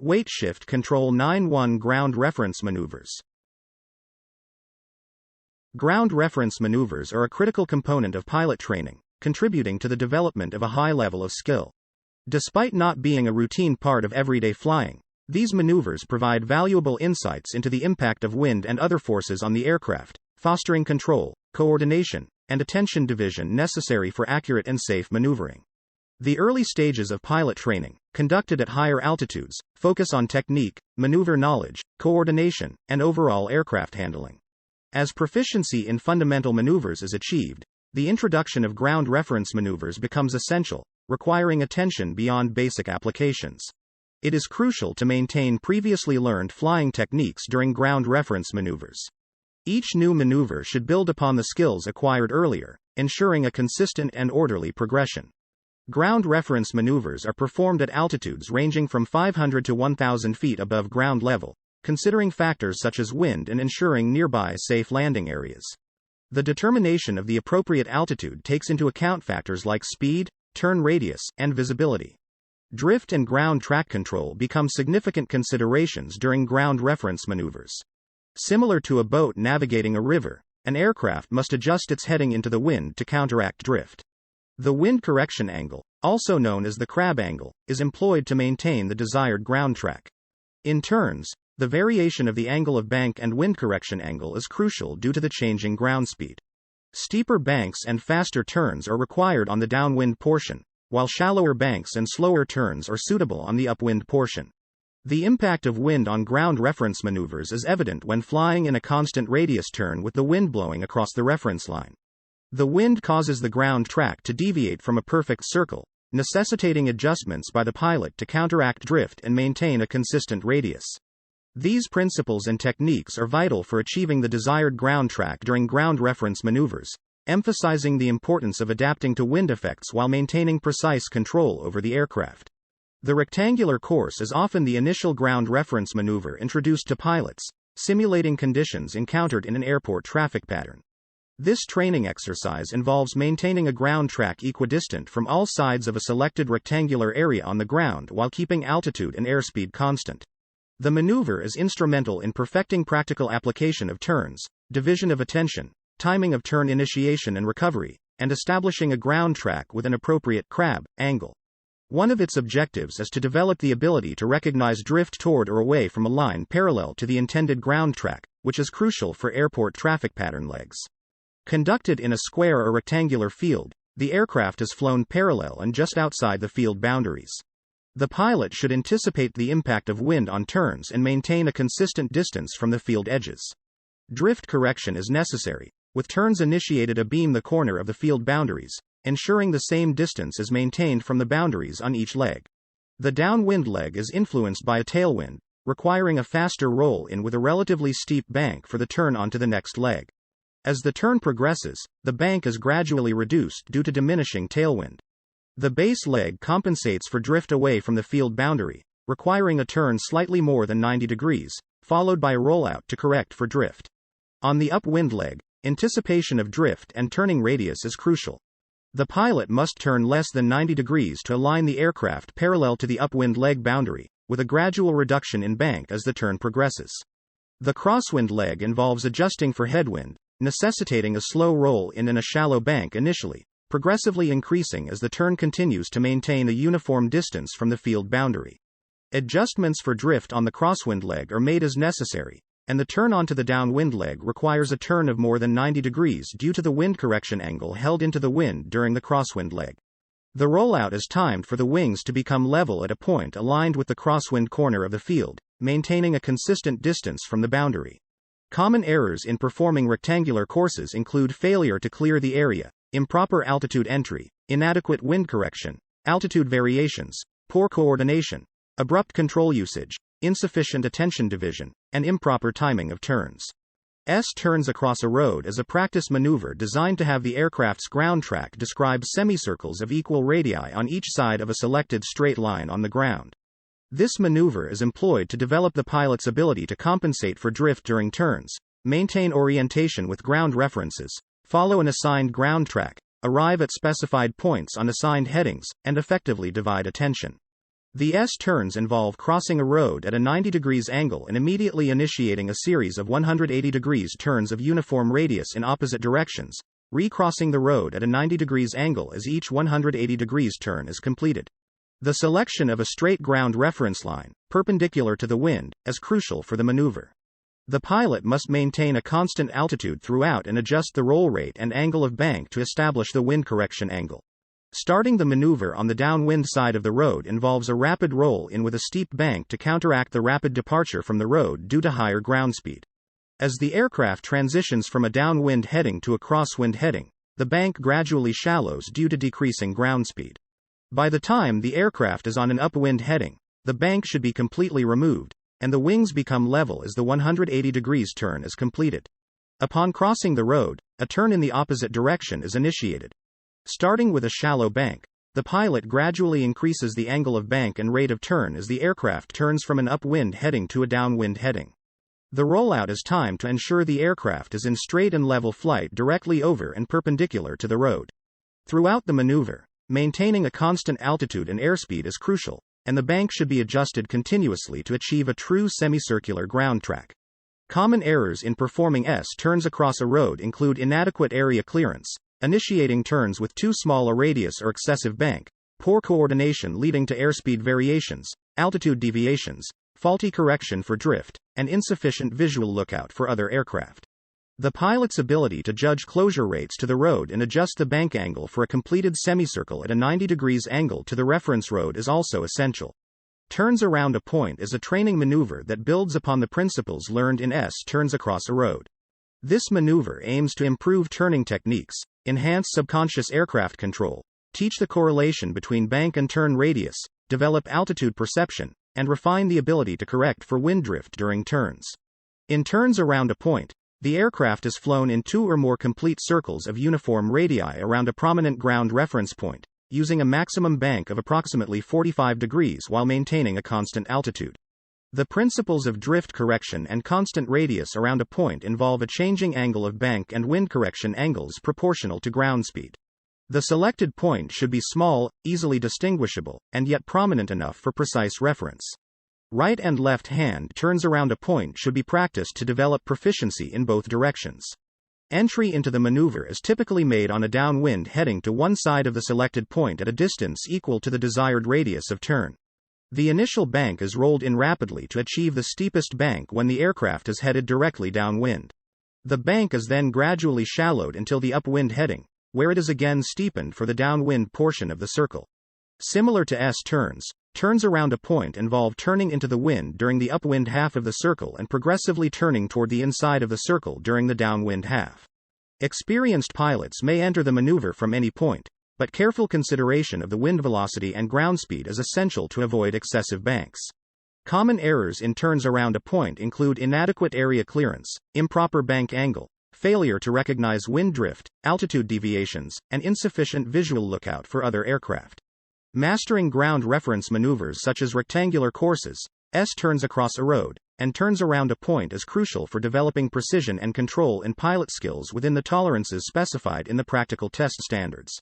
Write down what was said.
Weight shift control 9-1 ground reference maneuvers. Ground reference maneuvers are a critical component of pilot training, contributing to the development of a high level of skill. Despite not being a routine part of everyday flying, these maneuvers provide valuable insights into the impact of wind and other forces on the aircraft, fostering control, coordination, and attention division necessary for accurate and safe maneuvering. The early stages of pilot training, conducted at higher altitudes, focus on technique, maneuver knowledge, coordination, and overall aircraft handling. As proficiency in fundamental maneuvers is achieved, the introduction of ground reference maneuvers becomes essential, requiring attention beyond basic applications. It is crucial to maintain previously learned flying techniques during ground reference maneuvers. Each new maneuver should build upon the skills acquired earlier, ensuring a consistent and orderly progression. Ground reference maneuvers are performed at altitudes ranging from 500 to 1,000 feet above ground level, considering factors such as wind and ensuring nearby safe landing areas. The determination of the appropriate altitude takes into account factors like speed, turn radius, and visibility. Drift and ground track control become significant considerations during ground reference maneuvers. Similar to a boat navigating a river, an aircraft must adjust its heading into the wind to counteract drift. The wind correction angle, also known as the crab angle, is employed to maintain the desired ground track. In turns, the variation of the angle of bank and wind correction angle is crucial due to the changing ground speed. Steeper banks and faster turns are required on the downwind portion, while shallower banks and slower turns are suitable on the upwind portion. The impact of wind on ground reference maneuvers is evident when flying in a constant radius turn with the wind blowing across the reference line. The wind causes the ground track to deviate from a perfect circle, necessitating adjustments by the pilot to counteract drift and maintain a consistent radius. These principles and techniques are vital for achieving the desired ground track during ground reference maneuvers, emphasizing the importance of adapting to wind effects while maintaining precise control over the aircraft. The rectangular course is often the initial ground reference maneuver introduced to pilots, simulating conditions encountered in an airport traffic pattern. This training exercise involves maintaining a ground track equidistant from all sides of a selected rectangular area on the ground while keeping altitude and airspeed constant. The maneuver is instrumental in perfecting practical application of turns, division of attention, timing of turn initiation and recovery, and establishing a ground track with an appropriate crab angle. One of its objectives is to develop the ability to recognize drift toward or away from a line parallel to the intended ground track, which is crucial for airport traffic pattern legs. Conducted in a square or rectangular field, the aircraft is flown parallel and just outside the field boundaries. The pilot should anticipate the impact of wind on turns and maintain a consistent distance from the field edges. Drift correction is necessary, with turns initiated abeam the corner of the field boundaries, ensuring the same distance is maintained from the boundaries on each leg. The downwind leg is influenced by a tailwind, requiring a faster roll-in with a relatively steep bank for the turn onto the next leg. As the turn progresses, the bank is gradually reduced due to diminishing tailwind. The base leg compensates for drift away from the field boundary, requiring a turn slightly more than 90 degrees, followed by a rollout to correct for drift. On the upwind leg, anticipation of drift and turning radius is crucial. The pilot must turn less than 90 degrees to align the aircraft parallel to the upwind leg boundary, with a gradual reduction in bank as the turn progresses. The crosswind leg involves adjusting for headwind, necessitating a slow roll-in and a shallow bank initially, progressively increasing as the turn continues to maintain a uniform distance from the field boundary. Adjustments for drift on the crosswind leg are made as necessary, and the turn onto the downwind leg requires a turn of more than 90 degrees due to the wind correction angle held into the wind during the crosswind leg. The rollout is timed for the wings to become level at a point aligned with the crosswind corner of the field, maintaining a consistent distance from the boundary. Common errors in performing rectangular courses include failure to clear the area, improper altitude entry, inadequate wind correction, altitude variations, poor coordination, abrupt control usage, insufficient attention division, and improper timing of turns. Turns across a road is a practice maneuver designed to have the aircraft's ground track describe semicircles of equal radii on each side of a selected straight line on the ground. This maneuver is employed to develop the pilot's ability to compensate for drift during turns, maintain orientation with ground references, follow an assigned ground track, arrive at specified points on assigned headings, and effectively divide attention. The S-turns involve crossing a road at a 90 degrees angle and immediately initiating a series of 180 degrees turns of uniform radius in opposite directions, recrossing the road at a 90 degrees angle as each 180 degrees turn is completed. The selection of a straight ground reference line, perpendicular to the wind, is crucial for the maneuver. The pilot must maintain a constant altitude throughout and adjust the roll rate and angle of bank to establish the wind correction angle. Starting the maneuver on the downwind side of the road involves a rapid roll-in with a steep bank to counteract the rapid departure from the road due to higher ground speed. As the aircraft transitions from a downwind heading to a crosswind heading, the bank gradually shallows due to decreasing ground speed. By the time the aircraft is on an upwind heading, the bank should be completely removed, and the wings become level as the 180 degrees turn is completed. Upon crossing the road, a turn in the opposite direction is initiated. Starting with a shallow bank, the pilot gradually increases the angle of bank and rate of turn as the aircraft turns from an upwind heading to a downwind heading. The rollout is timed to ensure the aircraft is in straight and level flight directly over and perpendicular to the road. Throughout the maneuver, maintaining a constant altitude and airspeed is crucial, and the bank should be adjusted continuously to achieve a true semicircular ground track. Common errors in performing S-turns across a road include inadequate area clearance, initiating turns with too small a radius or excessive bank, poor coordination leading to airspeed variations, altitude deviations, faulty correction for drift, and insufficient visual lookout for other aircraft. The pilot's ability to judge closure rates to the road and adjust the bank angle for a completed semicircle at a 90 degrees angle to the reference road is also essential. Turns around a point is a training maneuver that builds upon the principles learned in S-turns across a road. This maneuver aims to improve turning techniques, enhance subconscious aircraft control, teach the correlation between bank and turn radius, develop altitude perception, and refine the ability to correct for wind drift during turns. In turns around a point, the aircraft is flown in 2 or more complete circles of uniform radii around a prominent ground reference point, using a maximum bank of approximately 45 degrees while maintaining a constant altitude. The principles of drift correction and constant radius around a point involve a changing angle of bank and wind correction angles proportional to ground speed. The selected point should be small, easily distinguishable, and yet prominent enough for precise reference. Right and left hand turns around a point should be practiced to develop proficiency in both directions. Entry into the maneuver is typically made on a downwind heading to one side of the selected point at a distance equal to the desired radius of turn. The initial bank is rolled in rapidly to achieve the steepest bank when the aircraft is headed directly downwind. The bank is then gradually shallowed until the upwind heading, where it is again steepened for the downwind portion of the circle. Similar to S-turns, turns around a point involve turning into the wind during the upwind half of the circle and progressively turning toward the inside of the circle during the downwind half. Experienced pilots may enter the maneuver from any point, but careful consideration of the wind velocity and ground speed is essential to avoid excessive banks. Common errors in turns around a point include inadequate area clearance, improper bank angle, failure to recognize wind drift, altitude deviations, and insufficient visual lookout for other aircraft. Mastering ground reference maneuvers such as rectangular courses, S-turns across a road, and turns around a point is crucial for developing precision and control in pilot skills within the tolerances specified in the practical test standards.